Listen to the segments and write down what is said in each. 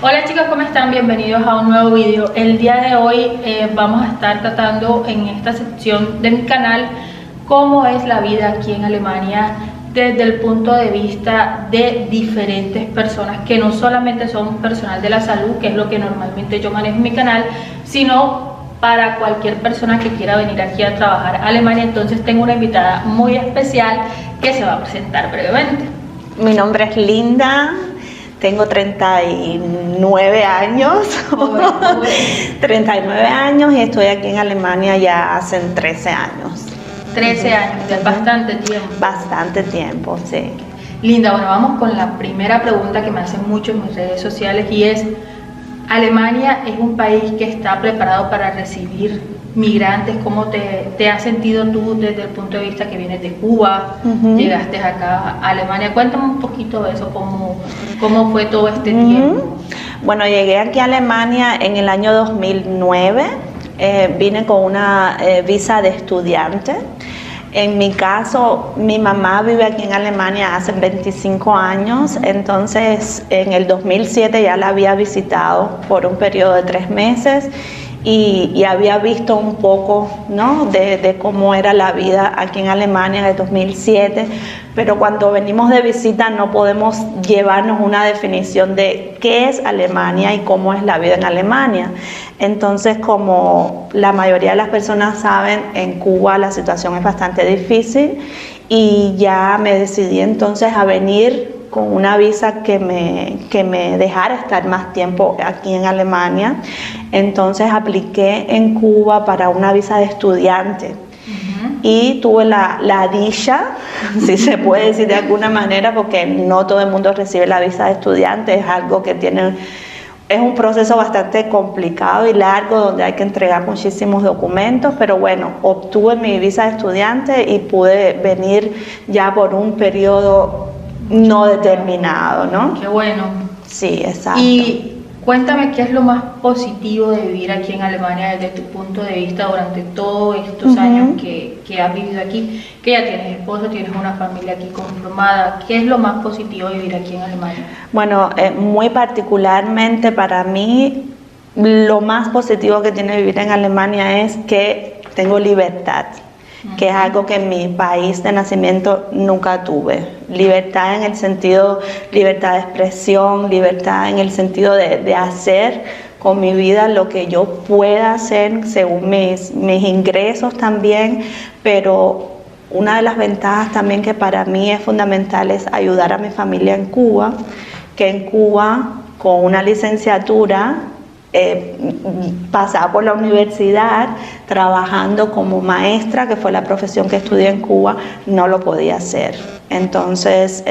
Hola chicos, ¿cómo están? Bienvenidos a un nuevo video. El día de hoy vamos a estar tratando en esta sección de mi canal cómo es la vida aquí en Alemania desde el punto de vista de diferentes personas que no solamente son personal de la salud, que es lo que normalmente yo manejo en mi canal, sino para cualquier persona que quiera venir aquí a trabajar a Alemania. Entonces tengo una invitada muy especial que se va a presentar brevemente. Mi nombre es Linda, tengo 39 años, 39 años y estoy aquí en Alemania ya hace 13 años. 13 años, ya es bastante tiempo. Bastante tiempo, sí. Linda, bueno, vamos con la primera pregunta que me hacen mucho en mis redes sociales y es: ¿Alemania es un país que está preparado para recibir migrantes? ¿Cómo te has sentido tú desde el punto de vista que vienes de Cuba, llegaste acá a Alemania? Cuéntame un poquito de eso, cómo fue todo este tiempo. Bueno, llegué aquí a Alemania en el año 2009, vine con una visa de estudiante. En mi caso, mi mamá vive aquí en Alemania hace 25 años, entonces en el 2007 ya la había visitado por un periodo de 3 meses y había visto un poco, ¿no?, de cómo era la vida aquí en Alemania en el 2007, pero cuando venimos de visita no podemos llevarnos una definición de qué es Alemania y cómo es la vida en Alemania. Entonces, como la mayoría de las personas saben, en Cuba la situación es bastante difícil y ya me decidí entonces a venir con una visa que me dejara estar más tiempo aquí en Alemania. Entonces apliqué en Cuba para una visa de estudiante y tuve la dicha, si se puede decir de alguna manera, porque no todo el mundo recibe la visa de estudiante, es algo que es un proceso bastante complicado y largo donde hay que entregar muchísimos documentos, pero bueno, obtuve mi visa de estudiante y pude venir ya por un periodo no determinado, ¿no? Qué bueno. Sí, exacto. Y cuéntame qué es lo más positivo de vivir aquí en Alemania desde tu punto de vista durante todos estos años que has vivido aquí, que ya tienes esposo, tienes una familia aquí conformada. ¿Qué es lo más positivo de vivir aquí en Alemania? Bueno, muy particularmente para mí, lo más positivo que tiene vivir en Alemania es que tengo libertad, que es algo que en mi país de nacimiento nunca tuve. Libertad en el sentido, libertad de expresión, libertad en el sentido de hacer con mi vida lo que yo pueda hacer según mis ingresos también, pero una de las ventajas también que para mí es fundamental es ayudar a mi familia en Cuba, que en Cuba con una licenciatura, pasaba por la universidad trabajando como maestra, que fue la profesión que estudié en Cuba, no lo podía hacer. Entonces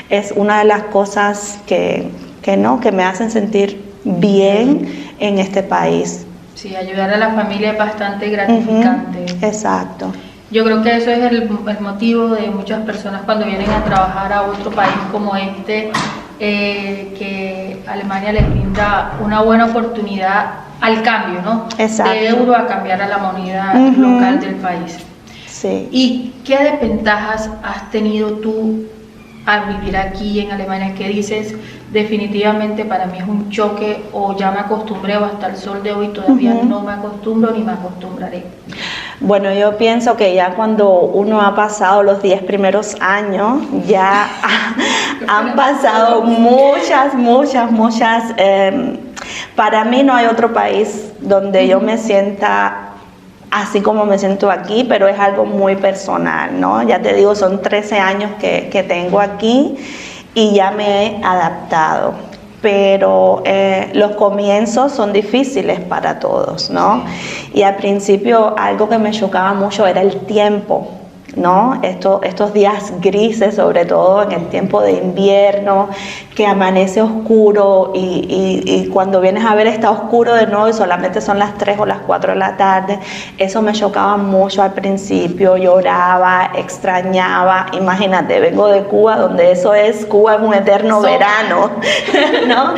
es una de las cosas que me hacen sentir bien en este país. Sí, ayudar a la familia es bastante gratificante. Exacto. Yo creo que eso es el motivo de muchas personas cuando vienen a trabajar a otro país como este, que Alemania les brinda una buena oportunidad al cambio, ¿no? Exacto. De euro a cambiar a la moneda local del país. Sí. ¿Y qué desventajas has tenido tú al vivir aquí en Alemania? ¿Qué dices? Definitivamente para mí es un choque, o ya me acostumbré, o hasta el sol de hoy todavía no me acostumbro ni me acostumbraré. Bueno, yo pienso que ya cuando uno ha pasado los 10 primeros años, ya han pasado muchas. Para mí no hay otro país donde yo me sienta así como me siento aquí, pero es algo muy personal, ¿no? Ya te digo, son 13 años que tengo aquí y ya me he adaptado. Pero los comienzos son difíciles para todos, ¿no? Y al principio algo que me chocaba mucho era el tiempo, ¿no? Estos días grises, sobre todo en el tiempo de invierno, que amanece oscuro y cuando vienes a ver está oscuro de nuevo y solamente son las 3 o las 4 de la tarde. Eso me chocaba mucho al principio, lloraba, extrañaba. Imagínate, vengo de Cuba, donde Cuba es un eterno verano, ¿no?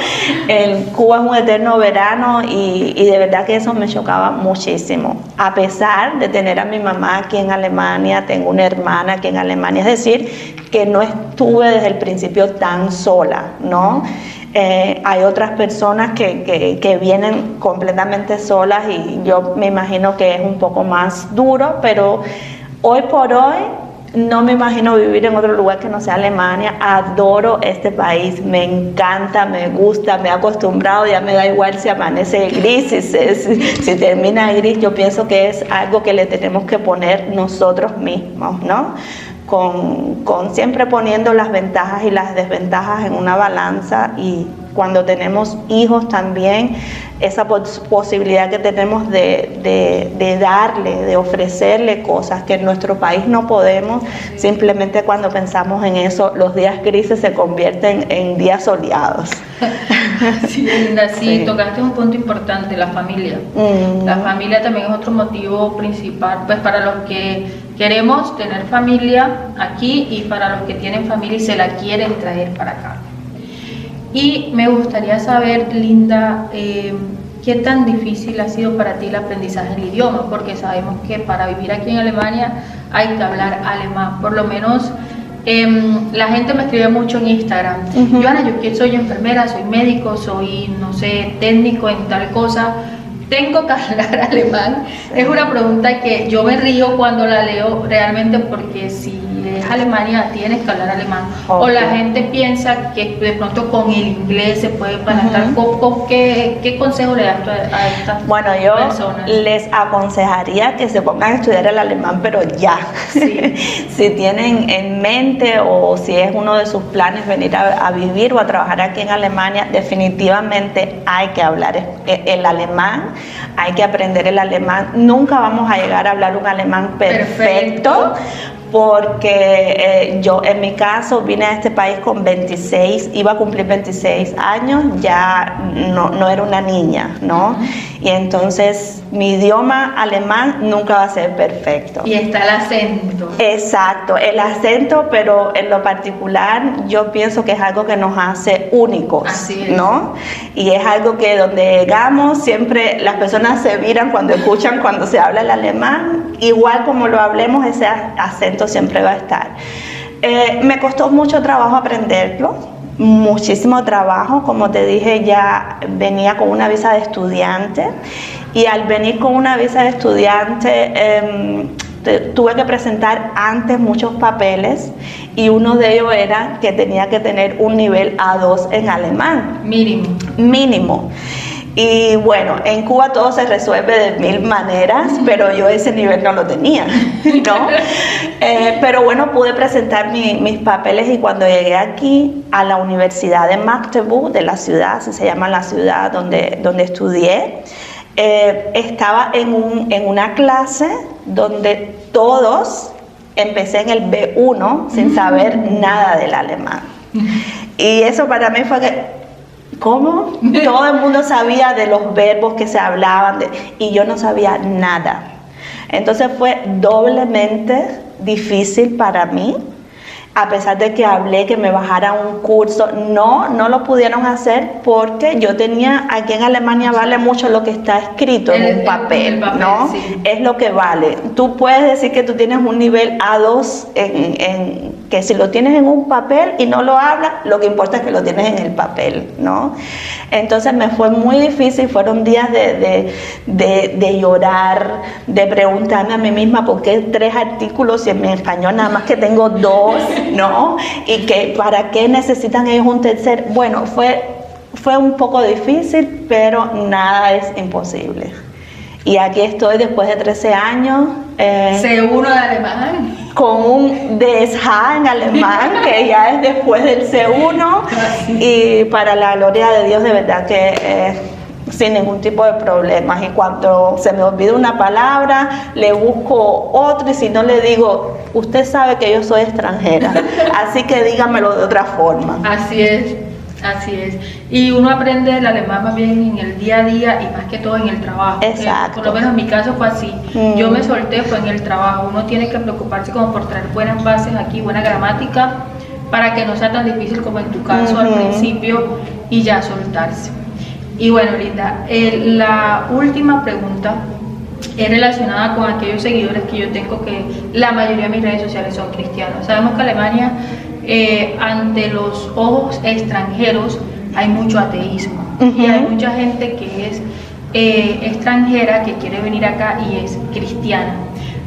Cuba es un eterno verano y de verdad que eso me chocaba muchísimo. A pesar de tener a mi mamá aquí en Alemania, tengo una hermana aquí en Alemania, es decir, que no estuve desde el principio tan sola, ¿no? Hay otras personas que vienen completamente solas y yo me imagino que es un poco más duro, pero hoy por hoy no me imagino vivir en otro lugar que no sea Alemania. Adoro este país, me encanta, me gusta, me he acostumbrado, ya me da igual si amanece gris, si termina gris. Yo pienso que es algo que le tenemos que poner nosotros mismos, ¿no? Con siempre poniendo las ventajas y las desventajas en una balanza, y cuando tenemos hijos también esa posibilidad que tenemos de darle, de ofrecerle cosas que en nuestro país no podemos. Simplemente cuando pensamos en eso, los días grises se convierten en días soleados. Sí, Linda, sí, tocaste un punto importante, la familia. La familia también es otro motivo principal, pues para los que queremos tener familia aquí y para los que tienen familia y se la quieren traer para acá. Y me gustaría saber, Linda, qué tan difícil ha sido para ti el aprendizaje del idioma, porque sabemos que para vivir aquí en Alemania hay que hablar alemán. Por lo menos la gente me escribe mucho en Instagram. Joana, yo soy enfermera, soy médico, soy, no sé, técnico en tal cosa. ¿Tengo que hablar alemán? Es una pregunta que yo me río cuando la leo realmente, porque si es Alemania tienes que hablar alemán. O la gente piensa que de pronto con el inglés se puede plantar. ¿Qué consejo le das a estas personas? Les aconsejaría que se pongan a estudiar el alemán, pero ya. Sí. Si tienen en mente o si es uno de sus planes venir a vivir o a trabajar aquí en Alemania, definitivamente hay que hablar el alemán, hay que aprender el alemán. Nunca vamos a llegar a hablar un alemán perfecto. Porque yo en mi caso vine a este país con 26, iba a cumplir 26 años, ya no era una niña, ¿no? Y entonces mi idioma alemán nunca va a ser perfecto. Y está el acento. Exacto, el acento, pero en lo particular yo pienso que es algo que nos hace únicos. Así es. ¿No? Y es algo que donde llegamos siempre las personas se viran cuando escuchan cuando se habla el alemán, igual como lo hablemos, ese acento siempre va a estar. Me costó mucho trabajo aprenderlo, muchísimo trabajo. Como te dije, ya venía con una visa de estudiante, y al venir con una visa de estudiante tuve que presentar antes muchos papeles, y uno de ellos era que tenía que tener un nivel A2 en alemán. Mínimo. Y bueno, en Cuba todo se resuelve de 1000 maneras, pero yo ese nivel no lo tenía, ¿no? Pero bueno, pude presentar mis papeles, y cuando llegué aquí a la Universidad de Magdeburg, de la ciudad, así se llama la ciudad donde estudié, estaba en una clase donde todos empecé en el B1 sin saber nada del alemán. Y eso para mí fue que, ¿cómo? Todo el mundo sabía de los verbos que se hablaban y yo no sabía nada. Entonces fue doblemente difícil para mí, a pesar de que hablé que me bajara un curso. No lo pudieron hacer porque yo tenía, aquí en Alemania vale mucho lo que está escrito en un papel, ¿no? Sí. Es lo que vale. Tú puedes decir que tú tienes un nivel A2 que si lo tienes en un papel y no lo hablas, lo que importa es que lo tienes en el papel, ¿no? Entonces me fue muy difícil, fueron días de llorar, de preguntarme a mí misma por qué 3 artículos y en mi español nada más que tengo 2, ¿no? Y que para qué necesitan ellos un tercer. Bueno, fue un poco difícil, pero nada es imposible. Y aquí estoy después de 13 años. C1 de alemán. Con un DSH en alemán, que ya es después del C1. Y para la gloria de Dios, de verdad que sin ningún tipo de problemas. Y cuando se me olvida una palabra, le busco otra, y si no le digo, usted sabe que yo soy extranjera, así que dígamelo de otra forma. Así es. Así es, y uno aprende el alemán más bien en el día a día y más que todo en el trabajo. Exacto. Por lo menos en mi caso fue así. Yo me solté fue en el trabajo. Uno tiene que preocuparse como por traer buenas bases aquí, buena gramática, para que no sea tan difícil como en tu caso al principio, y ya soltarse. Y bueno, Linda, la última pregunta es relacionada con aquellos seguidores que yo tengo, que la mayoría de mis redes sociales son cristianos. Sabemos que Alemania, ante los ojos extranjeros, hay mucho ateísmo. Ujú. Y hay mucha gente que es extranjera que quiere venir acá y es cristiana.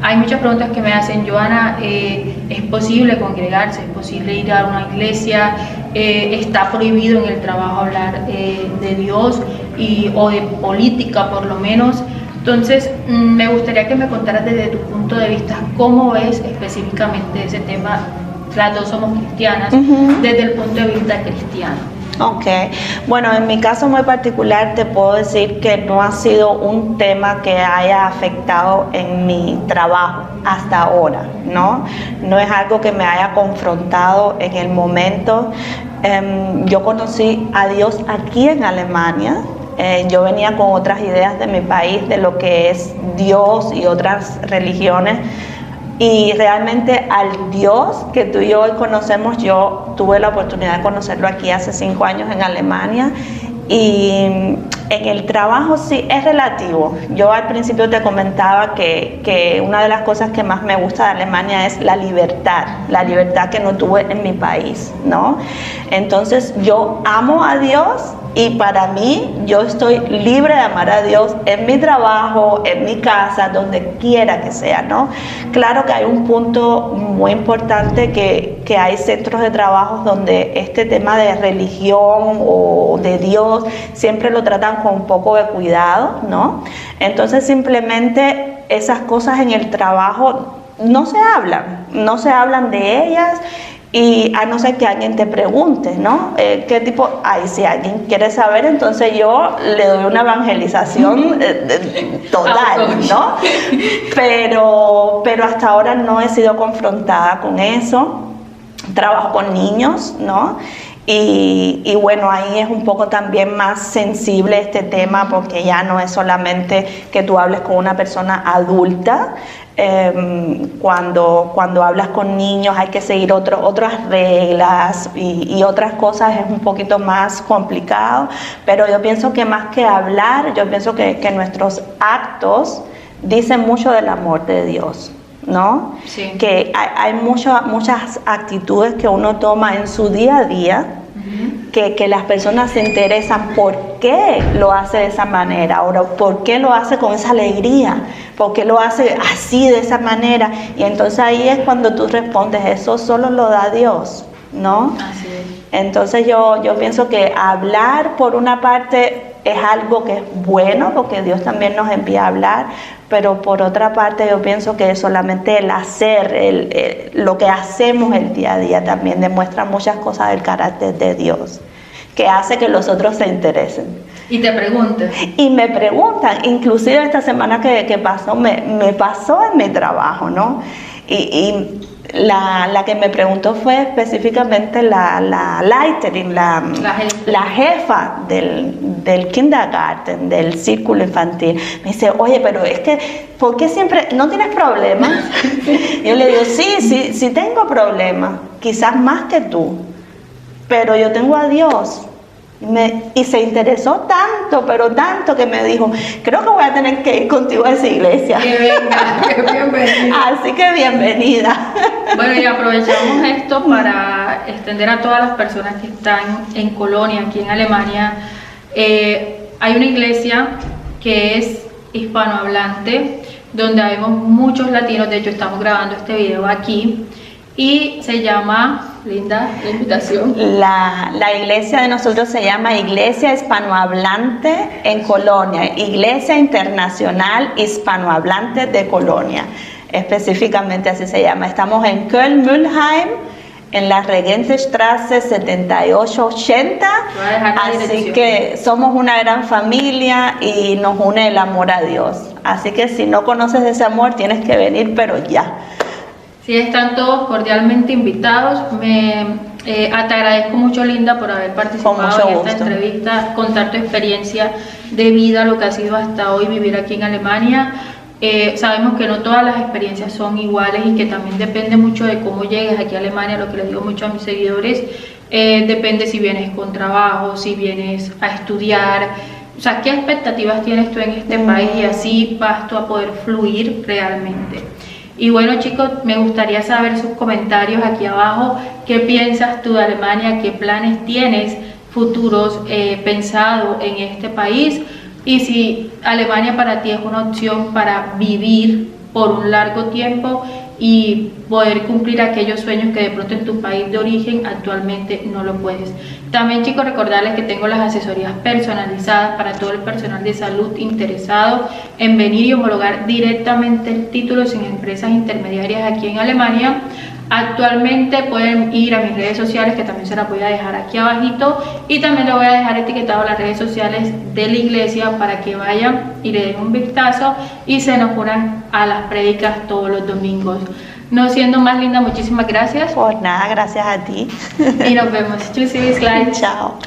Hay muchas preguntas que me hacen, Joana, ¿es posible congregarse? ¿Es posible ir a una iglesia? ¿Está prohibido en el trabajo hablar de Dios o de política por lo menos? Entonces, me gustaría que me contaras desde tu punto de vista cómo ves específicamente ese tema. Las dos somos cristianas, desde el punto de vista cristiano. Ok, bueno, en mi caso muy particular te puedo decir que no ha sido un tema que haya afectado en mi trabajo hasta ahora, ¿no? No es algo que me haya confrontado en el momento. Yo conocí a Dios aquí en Alemania. Yo venía con otras ideas de mi país, de lo que es Dios y otras religiones. Y realmente al Dios que tú y yo hoy conocemos, yo tuve la oportunidad de conocerlo aquí hace 5 años en Alemania. Y en el trabajo sí es relativo. Yo al principio te comentaba que una de las cosas que más me gusta de Alemania es la libertad que no tuve en mi país, ¿no? Entonces yo amo a Dios y para mí yo estoy libre de amar a Dios en mi trabajo, en mi casa, donde quiera que sea, ¿no? Claro que hay un punto muy importante que hay centros de trabajo donde este tema de religión o de Dios siempre lo tratan con un poco de cuidado, ¿no? Entonces simplemente esas cosas en el trabajo no se hablan de ellas. Y a no ser que alguien te pregunte, ¿no? ¿Qué tipo? Si alguien quiere saber, entonces yo le doy una evangelización total, ¿no? Pero hasta ahora no he sido confrontada con eso. Trabajo con niños, ¿no? Y bueno, ahí es un poco también más sensible este tema porque ya no es solamente que tú hables con una persona adulta. Cuando hablas con niños hay que seguir otras reglas y otras cosas, es un poquito más complicado, pero yo pienso que más que hablar, yo pienso que nuestros actos dicen mucho del amor de Dios, ¿no? Sí. Que hay muchas actitudes que uno toma en su día a día, que las personas se interesan por qué lo hace de esa manera, ahora por qué lo hace con esa alegría, por qué lo hace así de esa manera, y entonces ahí es cuando tú respondes, eso solo lo da Dios, ¿no? Así es. Entonces yo pienso que hablar por una parte es algo que es bueno porque Dios también nos envía a hablar, pero por otra parte yo pienso que solamente el hacer, lo que hacemos el día a día también demuestra muchas cosas del carácter de Dios, que hace que los otros se interesen. Y te preguntan. Y me preguntan, inclusive esta semana que pasó, me pasó en mi trabajo, ¿no? Y la que me preguntó fue específicamente la Leiterin, la jefa del kindergarten, del círculo infantil. Me dice, oye, pero es que, ¿por qué siempre, no tienes problemas? Yo le digo, sí tengo problemas, quizás más que tú, pero yo tengo a Dios. Y se interesó tanto, pero tanto, que me dijo, creo que voy a tener que ir contigo a esa iglesia. Que venga, que bienvenida. Así que bienvenida. Bueno, y aprovechamos esto para extender a todas las personas que están en Colonia, aquí en Alemania. Hay una iglesia que es hispanohablante, donde vemos muchos latinos. De hecho, estamos grabando este video aquí. Y se llama, linda la invitación. La iglesia de nosotros se llama Iglesia Hispanohablante en Colonia, Iglesia Internacional Hispanohablante de Colonia, específicamente así se llama. Estamos en Köln-Mülheim, en la Regentenstraße 7880, así que somos una gran familia y nos une el amor a Dios. Así que si no conoces ese amor, tienes que venir, pero ya. Sí, están todos cordialmente invitados. Te agradezco mucho, Linda, por haber participado en esta entrevista, contar tu experiencia de vida, lo que ha sido hasta hoy vivir aquí en Alemania. Sabemos que no todas las experiencias son iguales y que también depende mucho de cómo llegues aquí a Alemania, lo que les digo mucho a mis seguidores. Depende si vienes con trabajo, si vienes a estudiar, o sea, qué expectativas tienes tú en este país, y así vas tú a poder fluir realmente. Y bueno, chicos, me gustaría saber sus comentarios aquí abajo. ¿Qué piensas tú de Alemania? ¿Qué planes tienes futuros pensado en este país, y si Alemania para ti es una opción para vivir por un largo tiempo y poder cumplir aquellos sueños que de pronto en tu país de origen actualmente no lo puedes. También, chicos, recordarles que tengo las asesorías personalizadas para todo el personal de salud interesado en venir y homologar directamente el título sin empresas intermediarias aquí en Alemania. Actualmente pueden ir a mis redes sociales, que también se las voy a dejar aquí abajito, y también les voy a dejar etiquetado las redes sociales de la iglesia para que vayan y le den un vistazo y se nos unan a las prédicas todos los domingos. No siendo más, Linda, muchísimas gracias. Por nada, gracias a ti. Y nos vemos. Tschüssi, bis gleich. Chao.